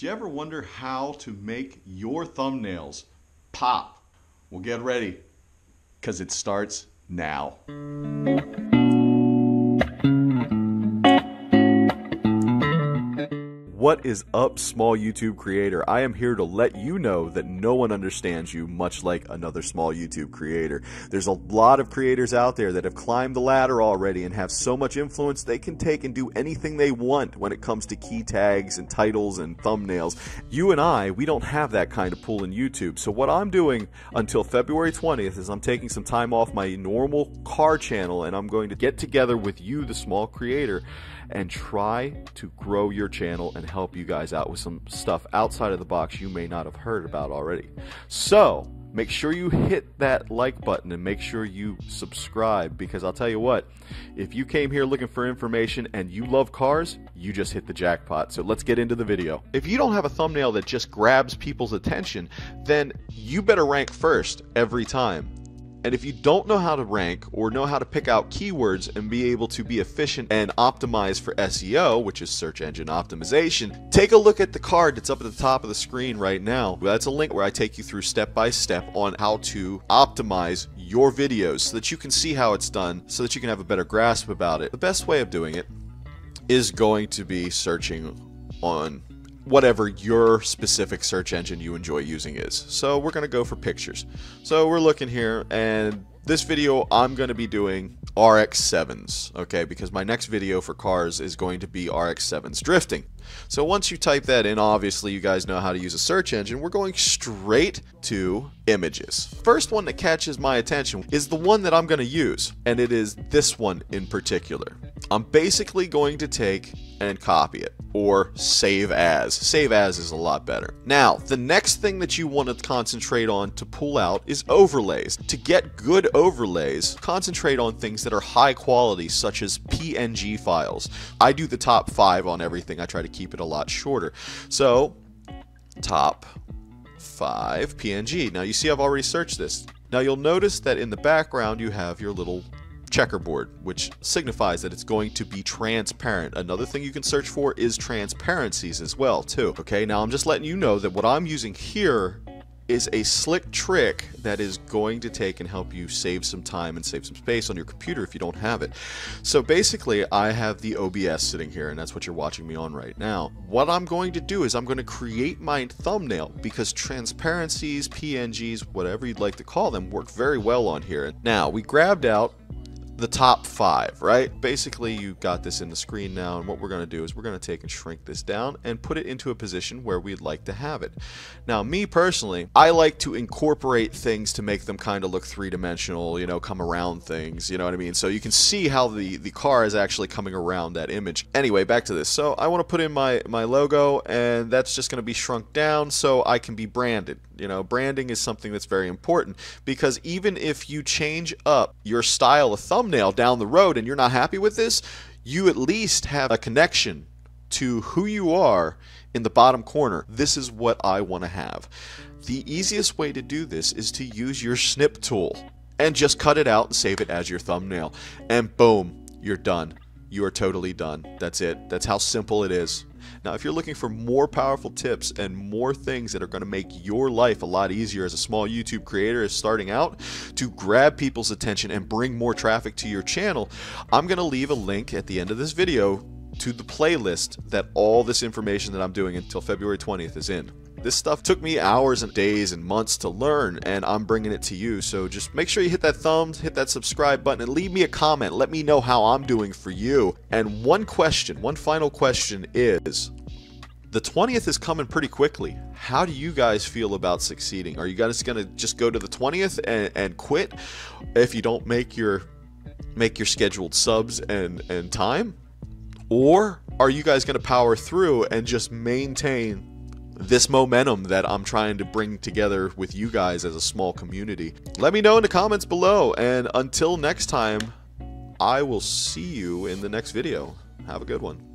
Do you ever wonder how to make your thumbnails pop? Well, get ready, because it starts now. What is up, small YouTube creator? I am here to let you know that no one understands you much like another small YouTube creator. There's a lot of creators out there that have climbed the ladder already and have so much influence they can take and do anything they want when it comes to key tags and titles and thumbnails. You and I, we don't have that kind of pull in YouTube. So what I'm doing until February 20th is I'm taking some time off my normal car channel and I'm going to get together with you, the small creator, and try to grow your channel and help you guys out with some stuff outside of the box you may not have heard about already. So make sure you hit that like button and make sure you subscribe, because I'll tell you what, if you came here looking for information and you love cars, you just hit the jackpot. So let's get into the video. If you don't have a thumbnail that just grabs people's attention, then you better rank first every time. And if you don't know how to rank or know how to pick out keywords and be able to be efficient and optimize for SEO, which is search engine optimization, take a look at the card that's up at the top of the screen right now. That's a link where I take you through step by step on how to optimize your videos so that you can see how it's done, so that you can have a better grasp about it. The best way of doing it is going to be searching on whatever your specific search engine you enjoy using is. So we're going to go for pictures. So we're looking here, and this video I'm going to be doing RX-7s, okay, because my next video for cars is going to be RX-7s drifting. So once you type that in, obviously you guys know how to use a search engine. We're going straight to images. First one that catches my attention is the one that I'm going to use, and it is this one in particular. I'm basically going to take and copy it, or save as. Save as is a lot better. Now, the next thing that you want to concentrate on to pull out is overlays. To get good overlays, concentrate on things that are high quality, such as PNG files. I do the top 5 on everything. I try to keep it a lot shorter. So, top 5 PNG. Now, you see I've already searched this. Now, you'll notice that in the background you have your little checkerboard, which signifies that it's going to be transparent. Another thing you can search for is transparencies as well too. Okay, now I'm just letting you know that what I'm using here is a slick trick that is going to take and help you save some time and save some space on your computer if you don't have it. So basically I have the OBS sitting here, and that's what you're watching me on right now. What I'm going to do is I'm going to create my thumbnail, because transparencies, PNGs, whatever you'd like to call them, work very well on here. Now we grabbed out the top 5, right? Basically, you got this in the screen now, and what we're going to do is we're going to take and shrink this down and put it into a position where we'd like to have it. Now, me personally, I like to incorporate things to make them kind of look three-dimensional, you know, come around things, you know what I mean? So you can see how the car is actually coming around that image. Anyway, back to this. So I want to put in my logo, and that's just going to be shrunk down so I can be branded. You know, branding is something that's very important, because even if you change up your style of thumbnail down the road and you're not happy with this, you at least have a connection to who you are in the bottom corner. This is what I want to have. The easiest way to do this is to use your snip tool and just cut it out and save it as your thumbnail. And boom, you're done. You are totally done. That's it. That's how simple it is. Now, if you're looking for more powerful tips and more things that are going to make your life a lot easier as a small YouTube creator is starting out, to grab people's attention and bring more traffic to your channel, I'm going to leave a link at the end of this video to the playlist that all this information that I'm doing until February 20th is in. This stuff took me hours and days and months to learn, and I'm bringing it to you. So just make sure you hit that thumbs, hit that subscribe button, and leave me a comment. Let me know how I'm doing for you. And one final question is, the 20th is coming pretty quickly. How do you guys feel about succeeding? Are you guys going to just go to the 20th and quit if you don't make your scheduled subs and time? Or are you guys going to power through and just maintain this momentum that I'm trying to bring together with you guys as a small community? Let me know in the comments below, and until next time, I will see you in the next video. Have a good one.